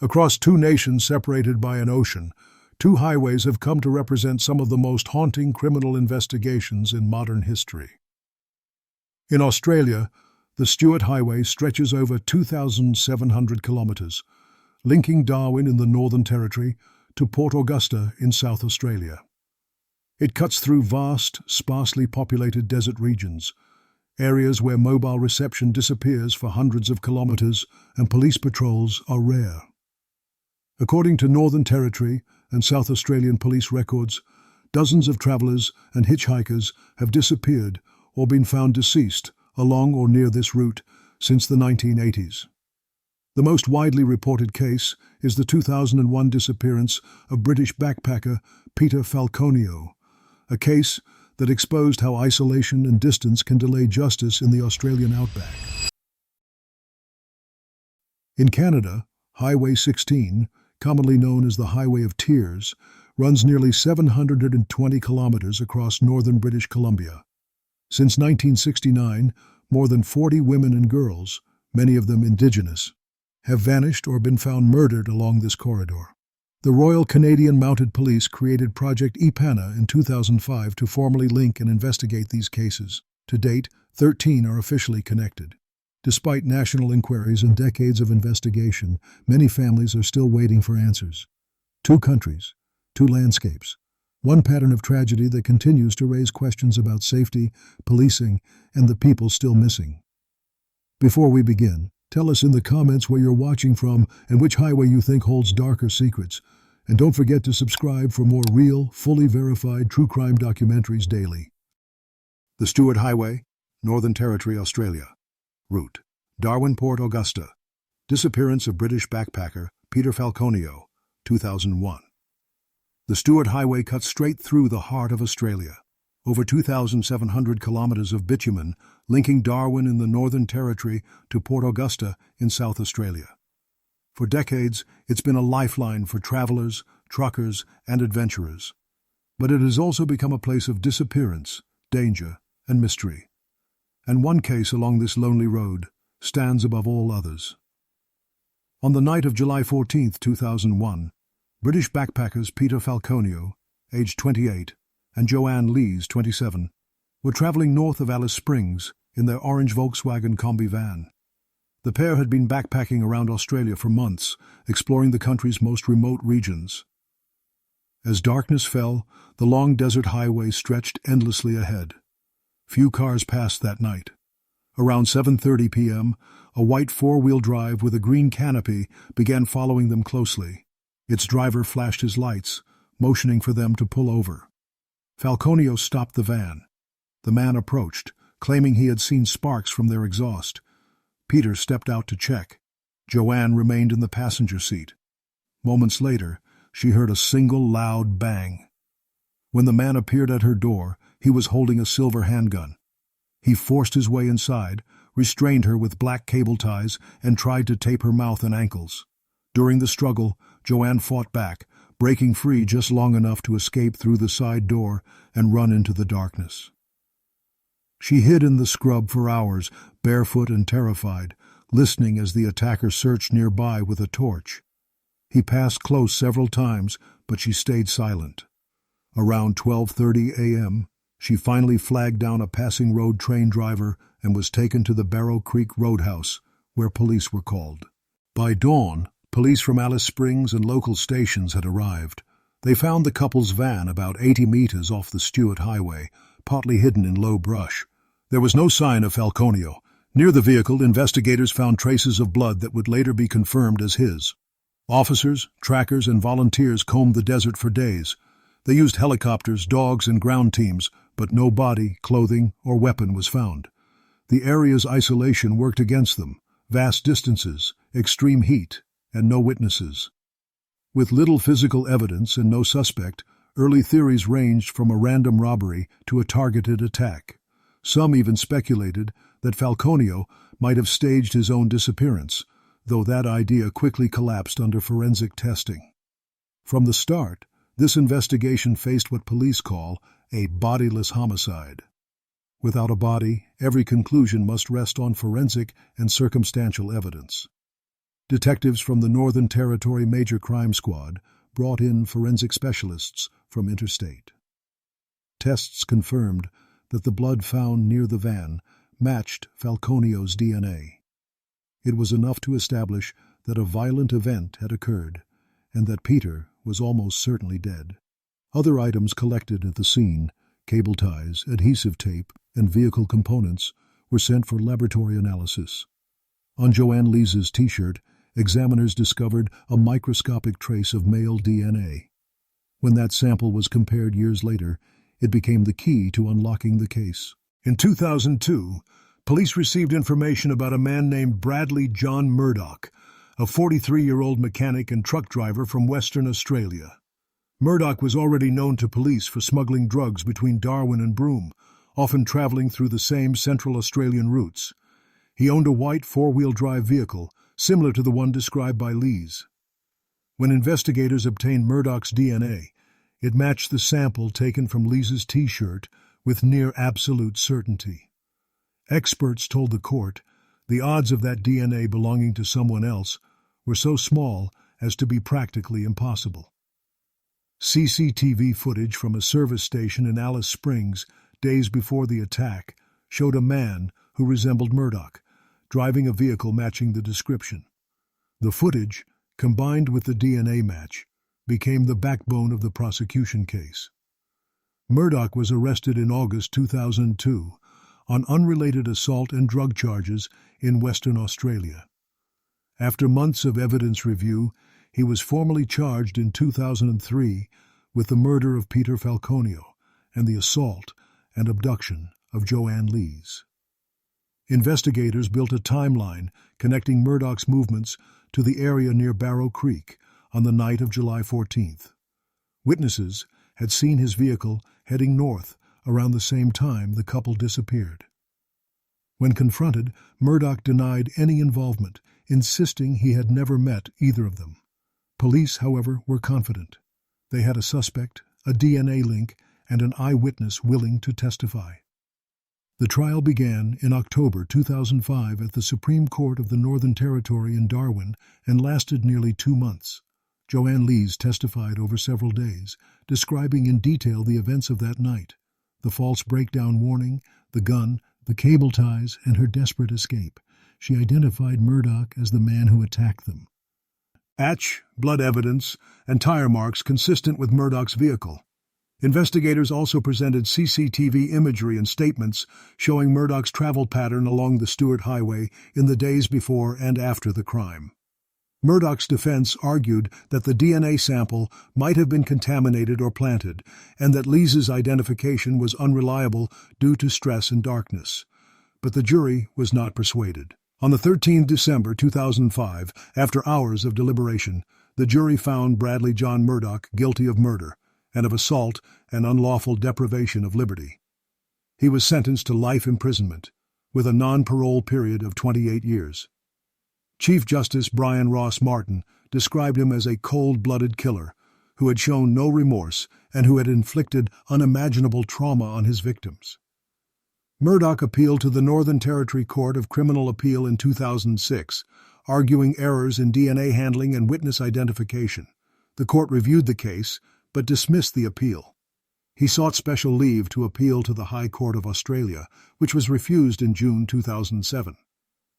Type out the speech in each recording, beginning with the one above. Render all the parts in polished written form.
Across two nations separated by an ocean, two highways have come to represent some of the most haunting criminal investigations in modern history. In Australia, the Stuart Highway stretches over 2,700 kilometres, linking Darwin in the Northern Territory to Port Augusta in South Australia. It cuts through vast, sparsely populated desert regions, areas where mobile reception disappears for hundreds of kilometres and police patrols are rare. According to Northern Territory and South Australian police records, dozens of travellers and hitchhikers have disappeared or been found deceased along or near this route since the 1980s. The most widely reported case is the 2001 disappearance of British backpacker Peter Falconio, a case that exposed how isolation and distance can delay justice in the Australian outback. In Canada, Highway 16, commonly known as the Highway of Tears, runs nearly 720 kilometres across northern British Columbia. Since 1969, more than 40 women and girls, many of them Indigenous, have vanished or been found murdered along this corridor. The Royal Canadian Mounted Police created Project EPANA in 2005 to formally link and investigate these cases. To date, 13 are officially connected. Despite national inquiries and decades of investigation, many families are still waiting for answers. Two countries, two landscapes, one pattern of tragedy that continues to raise questions about safety, policing, and the people still missing. Before we begin, tell us in the comments where you're watching from and which highway you think holds darker secrets. And don't forget to subscribe for more real, fully verified true crime documentaries daily. The Stuart Highway, Northern Territory, Australia. Route: Darwin, Port Augusta. Disappearance of British backpacker Peter Falconio, 2001. The Stuart Highway cuts straight through the heart of Australia. Over 2,700 kilometres of bitumen linking Darwin in the Northern Territory to Port Augusta in South Australia. For decades, it's been a lifeline for travellers, truckers, and adventurers. But it has also become a place of disappearance, danger, and mystery. And one case along this lonely road stands above all others. On the night of July 14, 2001, British backpackers Peter Falconio, aged 28, and Joanne Lees, 27, were travelling north of Alice Springs in their orange Volkswagen Combi van. The pair had been backpacking around Australia for months, exploring the country's most remote regions. As darkness fell, the long desert highway stretched endlessly ahead. Few cars passed that night. Around 7:30 p.m., a white four-wheel drive with a green canopy began following them closely. Its driver flashed his lights, motioning for them to pull over. Falconio stopped the van. The man approached, claiming he had seen sparks from their exhaust. Peter stepped out to check. Joanne remained in the passenger seat. Moments later, she heard a single loud bang. When the man appeared at her door, he was holding a silver handgun. He forced his way inside, restrained her with black cable ties, and tried to tape her mouth and ankles. During the struggle, Joanne fought back, breaking free just long enough to escape through the side door and run into the darkness. She hid in the scrub for hours, barefoot and terrified, listening as the attacker searched nearby with a torch. He passed close several times, but she stayed silent. Around 12:30 a.m., she finally flagged down a passing road train driver and was taken to the Barrow Creek Roadhouse, where police were called. By dawn, police from Alice Springs and local stations had arrived. They found the couple's van about 80 meters off the Stuart Highway, partly hidden in low brush. There was no sign of Falconio. Near the vehicle, investigators found traces of blood that would later be confirmed as his. Officers, trackers, and volunteers combed the desert for days. They used helicopters, dogs, and ground teams, but no body, clothing, or weapon was found. The area's isolation worked against them: vast distances, extreme heat, and no witnesses. With little physical evidence and no suspect, early theories ranged from a random robbery to a targeted attack. Some even speculated that Falconio might have staged his own disappearance, though that idea quickly collapsed under forensic testing. From the start, this investigation faced what police call a bodiless homicide. Without a body, every conclusion must rest on forensic and circumstantial evidence. Detectives from the Northern Territory Major Crime Squad brought in forensic specialists from interstate. Tests confirmed that the blood found near the van matched Falconio's DNA. It was enough to establish that a violent event had occurred and that Peter was almost certainly dead. Other items collected at the scene, cable ties, adhesive tape, and vehicle components, were sent for laboratory analysis. On Joanne Lees's T-shirt, examiners discovered a microscopic trace of male DNA. When that sample was compared years later, it became the key to unlocking the case. In 2002, police received information about a man named Bradley John Murdoch, a 43-year-old mechanic and truck driver from Western Australia. Murdoch was already known to police for smuggling drugs between Darwin and Broome, often traveling through the same Central Australian routes. He owned a white four-wheel drive vehicle, similar to the one described by Lees. When investigators obtained Murdoch's DNA, it matched the sample taken from Lees's T-shirt with near absolute certainty. Experts told the court the odds of that DNA belonging to someone else were so small as to be practically impossible. CCTV footage from a service station in Alice Springs days before the attack showed a man who resembled Murdoch, driving a vehicle matching the description. The footage, combined with the DNA match, became the backbone of the prosecution case. Murdoch was arrested in August 2002 on unrelated assault and drug charges in Western Australia. After months of evidence review, he was formally charged in 2003 with the murder of Peter Falconio and the assault and abduction of Joanne Lees. Investigators built a timeline connecting Murdoch's movements to the area near Barrow Creek on the night of July 14th. Witnesses had seen his vehicle heading north around the same time the couple disappeared. When confronted, Murdoch denied any involvement, insisting he had never met either of them. Police, however, were confident. They had a suspect, a DNA link, and an eyewitness willing to testify. The trial began in October 2005 at the Supreme Court of the Northern Territory in Darwin and lasted nearly 2 months. Joanne Lees testified over several days, describing in detail the events of that night, the false breakdown warning, the gun, the cable ties, and her desperate escape. She identified Murdoch as the man who attacked them. Blood evidence, and tire marks consistent with Murdoch's vehicle. Investigators also presented CCTV imagery and statements showing Murdoch's travel pattern along the Stuart Highway in the days before and after the crime. Murdoch's defense argued that the DNA sample might have been contaminated or planted, and that Lees's identification was unreliable due to stress and darkness. But the jury was not persuaded. On the 13th December 2005, after hours of deliberation, the jury found Bradley John Murdoch guilty of murder and of assault and unlawful deprivation of liberty. He was sentenced to life imprisonment, with a non-parole period of 28 years. Chief Justice Brian Ross Martin described him as a cold-blooded killer who had shown no remorse and who had inflicted unimaginable trauma on his victims. Murdoch appealed to the Northern Territory Court of Criminal Appeal in 2006, arguing errors in DNA handling and witness identification. The court reviewed the case, but dismissed the appeal. He sought special leave to appeal to the High Court of Australia, which was refused in June 2007.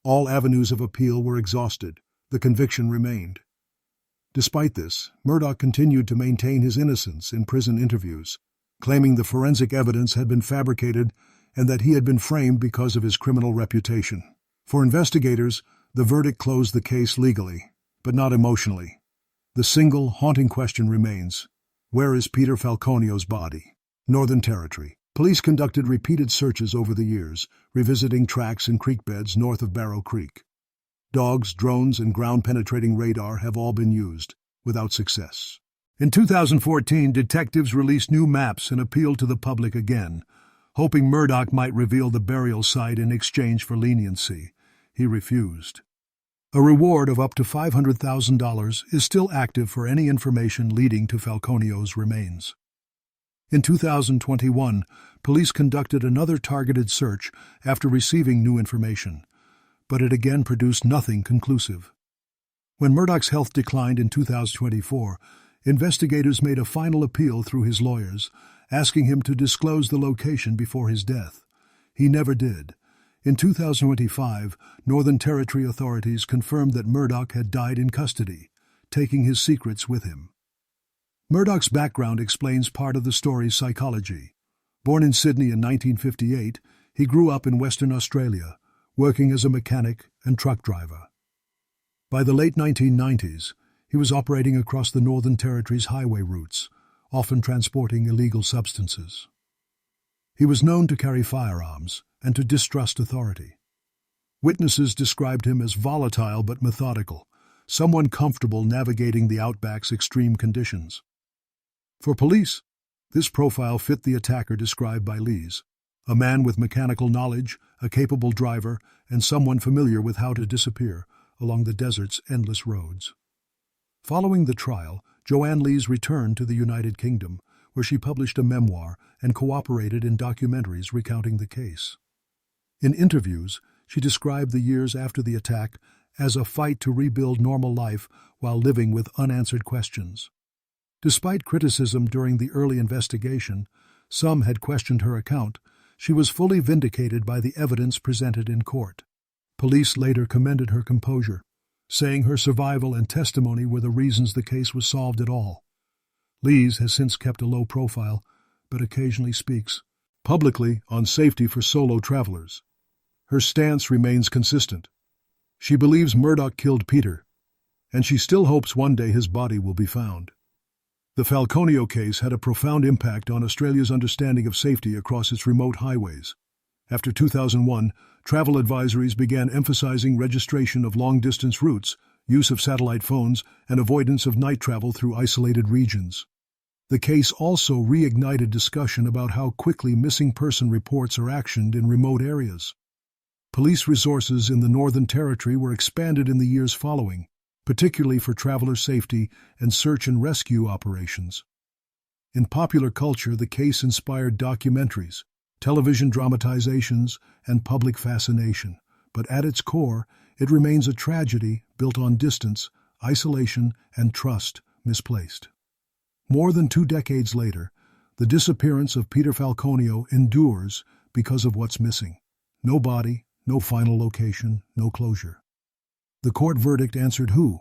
All avenues of appeal were exhausted. The conviction remained. Despite this, Murdoch continued to maintain his innocence in prison interviews, claiming the forensic evidence had been fabricated and that he had been framed because of his criminal reputation. For investigators, the verdict closed the case legally, but not emotionally. The single, haunting question remains: where is Peter Falconio's body? Northern Territory. Police conducted repeated searches over the years, revisiting tracks and creek beds north of Barrow Creek. Dogs, drones, and ground-penetrating radar have all been used, without success. In 2014, detectives released new maps and appealed to the public again, hoping Murdoch might reveal the burial site in exchange for leniency. He refused. A reward of up to $500,000 is still active for any information leading to Falconio's remains. In 2021, police conducted another targeted search after receiving new information, but it again produced nothing conclusive. When Murdoch's health declined in 2024, investigators made a final appeal through his lawyers, asking him to disclose the location before his death. He never did. In 2025, Northern Territory authorities confirmed that Murdoch had died in custody, taking his secrets with him. Murdoch's background explains part of the story's psychology. Born in Sydney in 1958, he grew up in Western Australia, working as a mechanic and truck driver. By the late 1990s, he was operating across the Northern Territory's highway routes, often transporting illegal substances. He was known to carry firearms and to distrust authority. Witnesses described him as volatile but methodical, someone comfortable navigating the outback's extreme conditions. For police, this profile fit the attacker described by Lees, a man with mechanical knowledge, a capable driver, and someone familiar with how to disappear along the desert's endless roads. Following the trial, Joanne Lees returned to the United Kingdom, where she published a memoir and cooperated in documentaries recounting the case. In interviews, she described the years after the attack as a fight to rebuild normal life while living with unanswered questions. Despite criticism during the early investigation, some had questioned her account, she was fully vindicated by the evidence presented in court. Police later commended her composure, saying her survival and testimony were the reasons the case was solved at all. Lees has since kept a low profile, but occasionally speaks publicly on safety for solo travelers. Her stance remains consistent. She believes Murdoch killed Peter, and she still hopes one day his body will be found. The Falconio case had a profound impact on Australia's understanding of safety across its remote highways. After 2001, travel advisories began emphasizing registration of long-distance routes, use of satellite phones, and avoidance of night travel through isolated regions. The case also reignited discussion about how quickly missing person reports are actioned in remote areas. Police resources in the Northern Territory were expanded in the years following, particularly for traveler safety and search and rescue operations. In popular culture, the case inspired documentaries, television dramatizations, and public fascination, but at its core, it remains a tragedy built on distance, isolation, and trust misplaced. More than 2 decades later, the disappearance of Peter Falconio endures because of what's missing. No body, no final location, no closure. The court verdict answered who,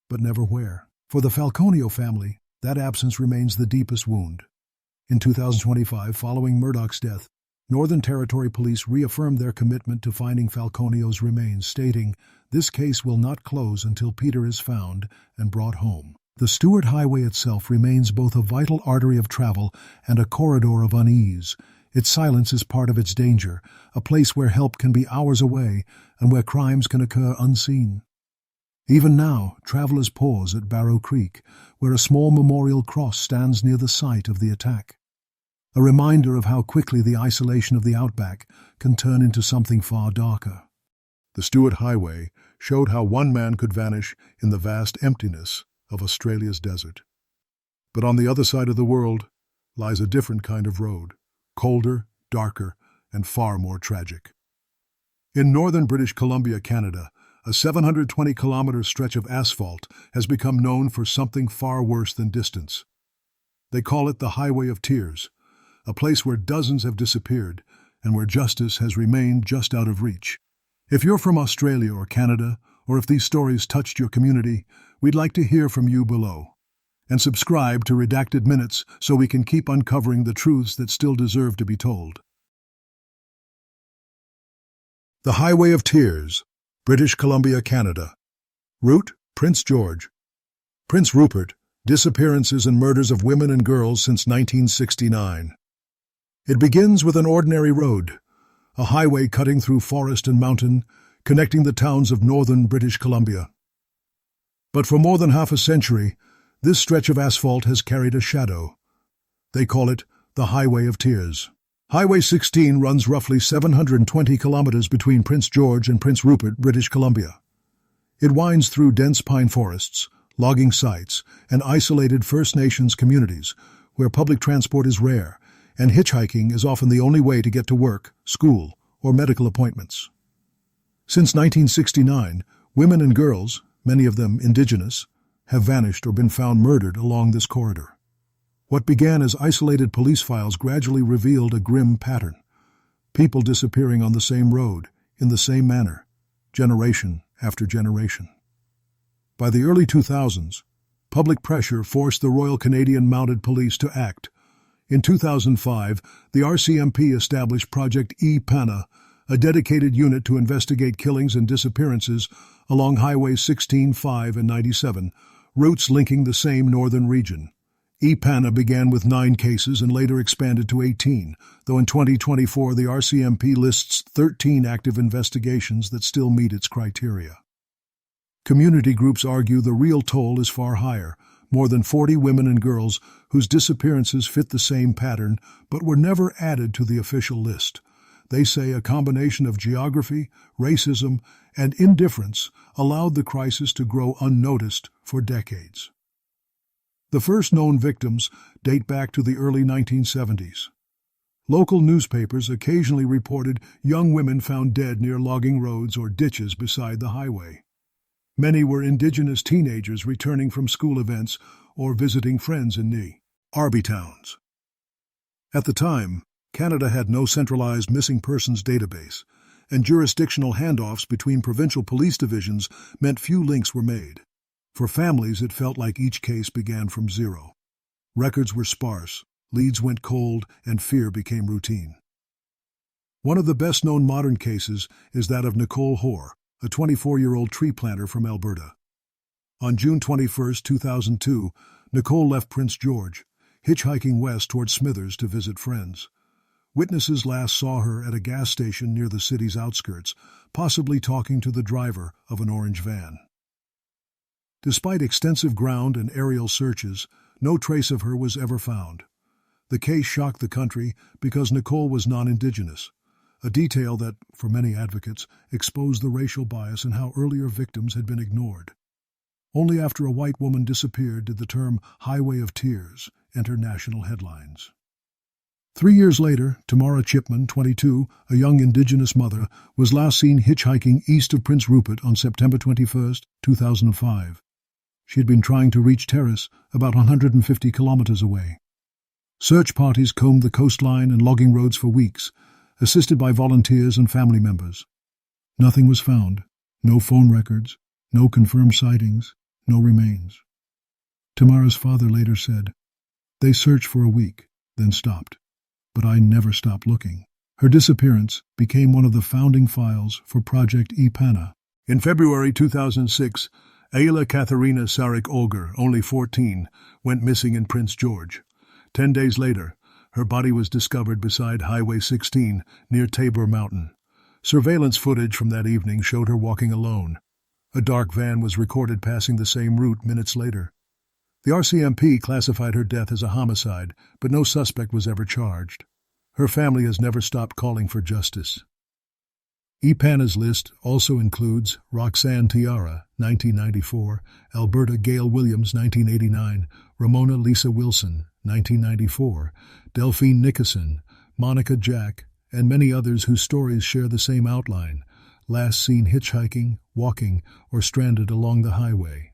but never where. For the Falconio family, that absence remains the deepest wound. In 2025, following Murdoch's death, Northern Territory Police reaffirmed their commitment to finding Falconio's remains, stating, "This case will not close until Peter is found and brought home." The Stuart Highway itself remains both a vital artery of travel and a corridor of unease. Its silence is part of its danger, a place where help can be hours away and where crimes can occur unseen. Even now, travelers pause at Barrow Creek, where a small memorial cross stands near the site of the attack. A reminder of how quickly the isolation of the outback can turn into something far darker. The Stuart Highway showed how one man could vanish in the vast emptiness of Australia's desert. But on the other side of the world lies a different kind of road, colder, darker, and far more tragic. In northern British Columbia, Canada, a 720-kilometer stretch of asphalt has become known for something far worse than distance. They call it the Highway of Tears, a place where dozens have disappeared and where justice has remained just out of reach. If you're from Australia or Canada, or if these stories touched your community, we'd like to hear from you below. And subscribe to Redacted Minutes so we can keep uncovering the truths that still deserve to be told. The Highway of Tears, British Columbia, Canada. Route, Prince George. Prince Rupert, disappearances and murders of women and girls since 1969. It begins with an ordinary road, a highway cutting through forest and mountain, connecting the towns of northern British Columbia. But for more than half a century, this stretch of asphalt has carried a shadow. They call it the Highway of Tears. Highway 16 runs roughly 720 kilometers between Prince George and Prince Rupert, British Columbia. It winds through dense pine forests, logging sites, and isolated First Nations communities where public transport is rare, and hitchhiking is often the only way to get to work, school, or medical appointments. Since 1969, women and girls, many of them indigenous, have vanished or been found murdered along this corridor. What began as isolated police files gradually revealed a grim pattern. People disappearing on the same road, in the same manner, generation after generation. By the early 2000s, public pressure forced the Royal Canadian Mounted Police to act. In 2005, the RCMP established Project E-Pana, a dedicated unit to investigate killings and disappearances along Highways 16, 5, and 97, routes linking the same northern region. E-Pana began with 9 cases and later expanded to 18, though in 2024 the RCMP lists 13 active investigations that still meet its criteria. Community groups argue the real toll is far higher, more than 40 women and girls whose disappearances fit the same pattern but were never added to the official list. They say a combination of geography, racism, and indifference allowed the crisis to grow unnoticed for decades. The first known victims date back to the early 1970s. Local newspapers occasionally reported young women found dead near logging roads or ditches beside the highway. Many were Indigenous teenagers returning from school events or visiting friends in RB towns. At the time, Canada had no centralized missing persons database, and jurisdictional handoffs between provincial police divisions meant few links were made. For families, it felt like each case began from zero. Records were sparse, leads went cold, and fear became routine. One of the best-known modern cases is that of Nicole Hoar, a 24-year-old tree planter from Alberta. On June 21, 2002, Nicole left Prince George, hitchhiking west toward Smithers to visit friends. Witnesses last saw her at a gas station near the city's outskirts, possibly talking to the driver of an orange van. Despite extensive ground and aerial searches, no trace of her was ever found. The case shocked the country because Nicole was non-Indigenous, a detail that, for many advocates, exposed the racial bias and how earlier victims had been ignored. Only after a white woman disappeared did the term Highway of Tears enter national headlines. 3 years later, Tamara Chipman, 22, a young Indigenous mother, was last seen hitchhiking east of Prince Rupert on September 21, 2005. She had been trying to reach Terrace, about 150 kilometers away. Search parties combed the coastline and logging roads for weeks, assisted by volunteers and family members. Nothing was found, no phone records, no confirmed sightings, no remains. Tamara's father later said, "They searched for a week, then stopped. But I never stopped looking." Her disappearance became one of the founding files for Project E-Pana. In February 2006, Aielah Katharina Saric-Auger, only 14, went missing in Prince George. 10 days later, her body was discovered beside Highway 16 near Tabor Mountain. Surveillance footage from that evening showed her walking alone. A dark van was recorded passing the same route minutes later. The RCMP classified her death as a homicide, but no suspect was ever charged. Her family has never stopped calling for justice. E-Pana's list also includes Roxanne Tiara, 1994, Alberta Gail Williams, 1989, Ramona Lisa Wilson, 1994, Delphine Nickerson, Monica Jack, and many others whose stories share the same outline, last seen hitchhiking, walking, or stranded along the highway.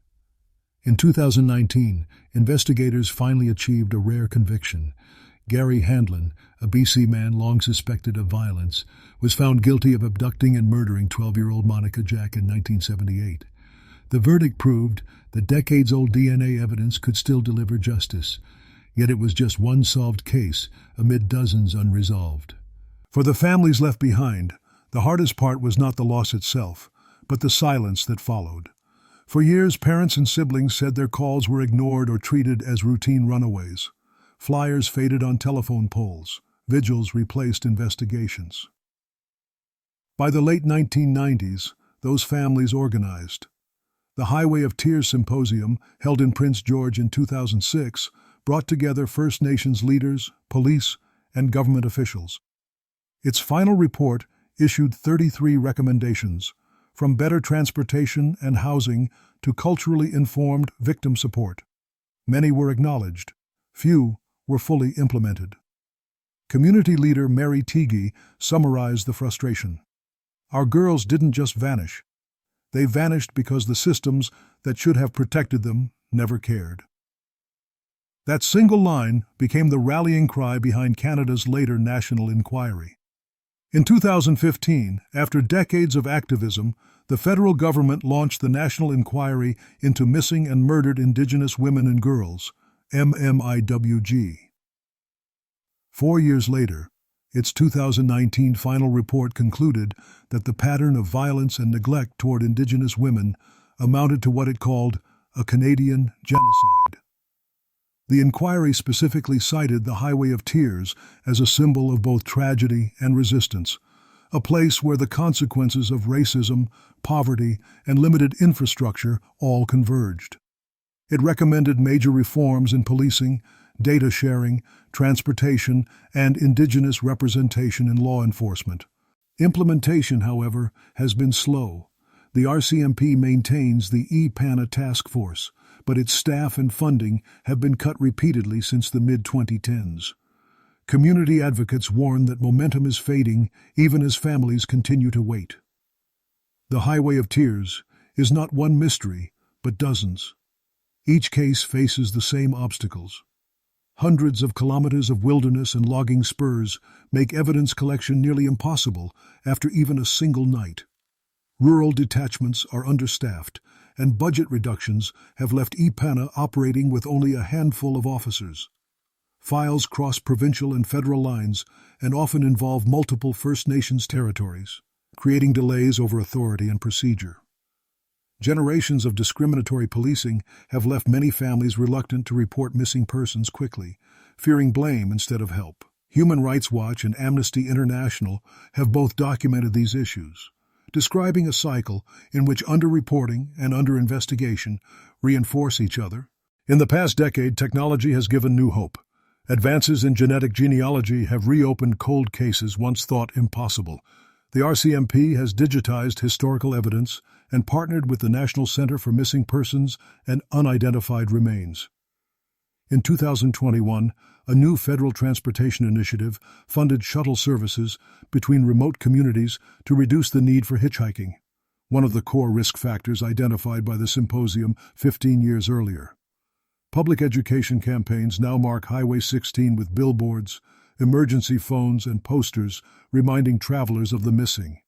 In 2019, investigators finally achieved a rare conviction. Gary Handlin, a BC man long suspected of violence, was found guilty of abducting and murdering 12-year-old Monica Jack in 1978. The verdict proved that decades-old DNA evidence could still deliver justice, yet it was just one solved case amid dozens unresolved. For the families left behind, the hardest part was not the loss itself, but the silence that followed. For years, parents and siblings said their calls were ignored or treated as routine runaways. Flyers faded on telephone poles. Vigils replaced investigations. By the late 1990s, those families organized. The Highway of Tears Symposium, held in Prince George in 2006, brought together First Nations leaders, police, and government officials. Its final report issued 33 recommendations, from better transportation and housing to culturally informed victim support. Many were acknowledged. Few were fully implemented. Community leader Mary Teague summarized the frustration. "Our girls didn't just vanish. They vanished because the systems that should have protected them never cared. That single line became the rallying cry behind Canada's later national inquiry. In 2015, after decades of activism, the federal government launched the National Inquiry into Missing and Murdered Indigenous Women and Girls, MMIWG. 4 years later, its 2019 final report concluded that the pattern of violence and neglect toward Indigenous women amounted to what it called a Canadian genocide. The inquiry specifically cited the Highway of Tears as a symbol of both tragedy and resistance, a place where the consequences of racism, poverty, and limited infrastructure all converged. It recommended major reforms in policing, data sharing, transportation, and Indigenous representation in law enforcement. Implementation, however, has been slow. The RCMP maintains the EPANA task force, but its staff and funding have been cut repeatedly since the mid-2010s. Community advocates warn that momentum is fading even as families continue to wait. The Highway of Tears is not one mystery, but dozens. Each case faces the same obstacles. Hundreds of kilometers of wilderness and logging spurs make evidence collection nearly impossible after even a single night. Rural detachments are understaffed, and budget reductions have left EPANA operating with only a handful of officers. Files cross provincial and federal lines and often involve multiple First Nations territories, creating delays over authority and procedure. Generations of discriminatory policing have left many families reluctant to report missing persons quickly, fearing blame instead of help. Human Rights Watch and Amnesty International have both documented these issues, describing a cycle in which underreporting and underinvestigation reinforce each other. In the past decade, technology has given new hope. Advances in genetic genealogy have reopened cold cases once thought impossible. The RCMP has digitized historical evidence and partnered with the National Center for Missing Persons and Unidentified Remains. In 2021, a new federal transportation initiative funded shuttle services between remote communities to reduce the need for hitchhiking, one of the core risk factors identified by the symposium 15 years earlier. Public education campaigns now mark Highway 16 with billboards, emergency phones, and posters reminding travelers of the missing.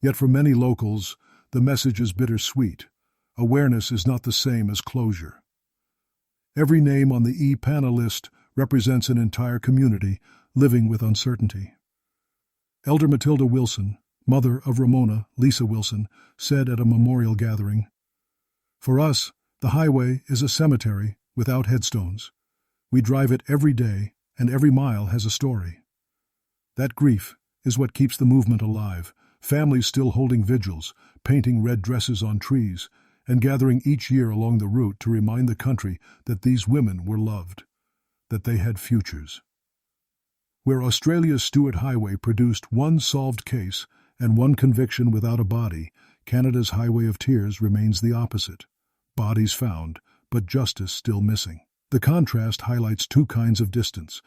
Yet for many locals, the message is bittersweet. Awareness is not the same as closure. Every name on the EPANA list represents an entire community living with uncertainty. Elder Matilda Wilson, mother of Ramona, Lisa Wilson, said at a memorial gathering, "For us, the highway is a cemetery without headstones. We drive it every day, and every mile has a story." That grief is what keeps the movement alive, families still holding vigils, painting red dresses on trees, and gathering each year along the route to remind the country that these women were loved, that they had futures. Where Australia's Stuart Highway produced one solved case and one conviction without a body, Canada's Highway of Tears remains the opposite. Bodies found, but justice still missing. The contrast highlights two kinds of distance: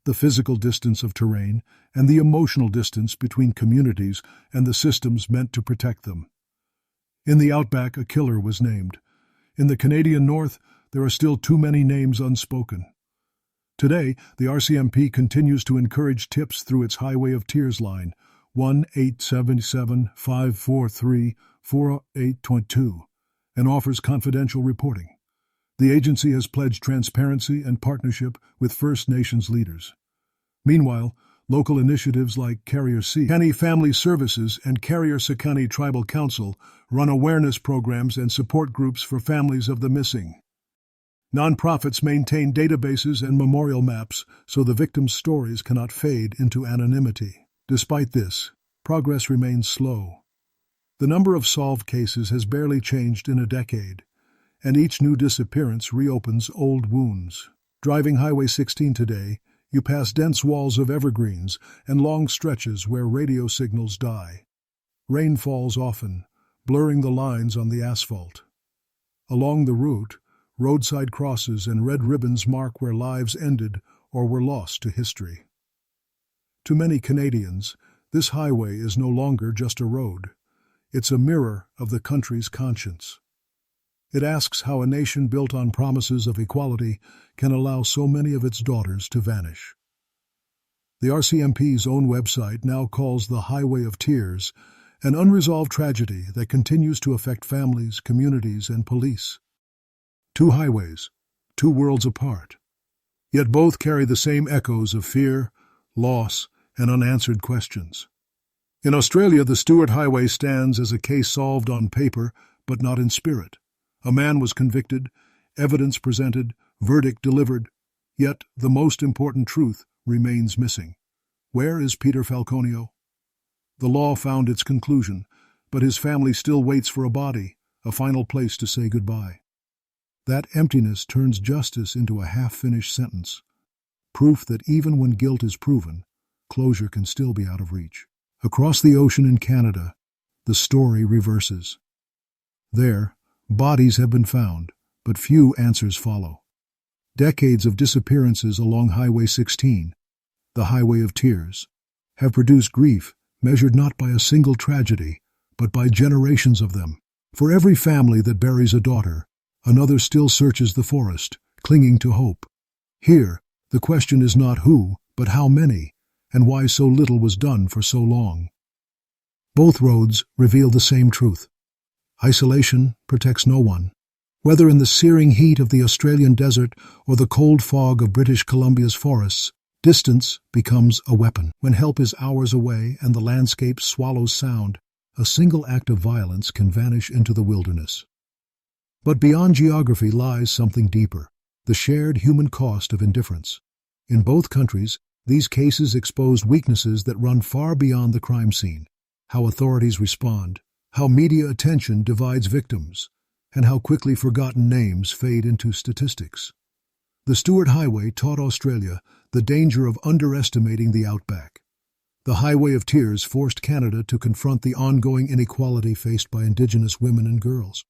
the physical distance of terrain and the emotional distance between communities and the systems meant to protect them. In the outback, a killer was named. In the Canadian North, there are still too many names unspoken. Today, the RCMP continues to encourage tips through its Highway of Tears line, 1-877-543-4822, and offers confidential reporting. The agency has pledged transparency and partnership with First Nations leaders. Meanwhile, local initiatives like Carrier Sekani Family Services and Carrier Sekani Tribal Council run awareness programs and support groups for families of the missing. Nonprofits maintain databases and memorial maps so the victims' stories cannot fade into anonymity. Despite this, progress remains slow. The number of solved cases has barely changed in a decade, and each new disappearance reopens old wounds. Driving Highway 16 today, you pass dense walls of evergreens and long stretches where radio signals die. Rain falls often, blurring the lines on the asphalt. Along the route, roadside crosses and red ribbons mark where lives ended or were lost to history. To many Canadians, this highway is no longer just a road. It's a mirror of the country's conscience. It asks how a nation built on promises of equality can allow so many of its daughters to vanish. The RCMP's own website now calls the Highway of Tears an unresolved tragedy that continues to affect families, communities, and police. Two highways, two worlds apart. Yet both carry the same echoes of fear, loss, and unanswered questions. In Australia, the Stuart Highway stands as a case solved on paper, but not in spirit. A man was convicted, evidence presented, verdict delivered, yet the most important truth remains missing. Where is Peter Falconio? The law found its conclusion, but his family still waits for a body, a final place to say goodbye. That emptiness turns justice into a half-finished sentence, proof that even when guilt is proven, closure can still be out of reach. Across the ocean in Canada, the story reverses. There, bodies have been found, but few answers follow. Decades of disappearances along Highway 16, the Highway of Tears, have produced grief measured not by a single tragedy, but by generations of them. For every family that buries a daughter, another still searches the forest, clinging to hope. Here, the question is not who, but how many, and why so little was done for so long. Both roads reveal the same truth. Isolation protects no one. Whether in the searing heat of the Australian desert or the cold fog of British Columbia's forests, distance becomes a weapon. When help is hours away and the landscape swallows sound, a single act of violence can vanish into the wilderness. But beyond geography lies something deeper, the shared human cost of indifference. In both countries, these cases expose weaknesses that run far beyond the crime scene: how authorities respond, how media attention divides victims, and how quickly forgotten names fade into statistics. The Stuart Highway taught Australia the danger of underestimating the outback. The Highway of Tears forced Canada to confront the ongoing inequality faced by Indigenous women and girls.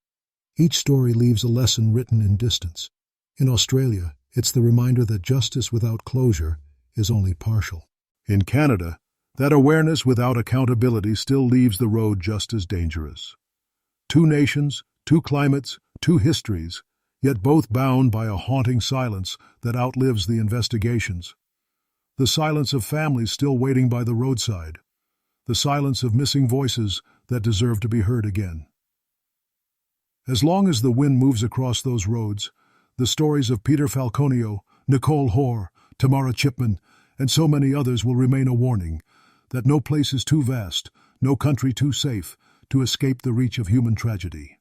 Each story leaves a lesson written in distance. In Australia, it's the reminder that justice without closure is only partial. In Canada, that awareness without accountability still leaves the road just as dangerous. Two nations, two climates, two histories, yet both bound by a haunting silence that outlives the investigations. The silence of families still waiting by the roadside. The silence of missing voices that deserve to be heard again. As long as the wind moves across those roads, the stories of Peter Falconio, Nicole Hoar, Tamara Chipman, and so many others will remain a warning that no place is too vast, no country too safe to escape the reach of human tragedy.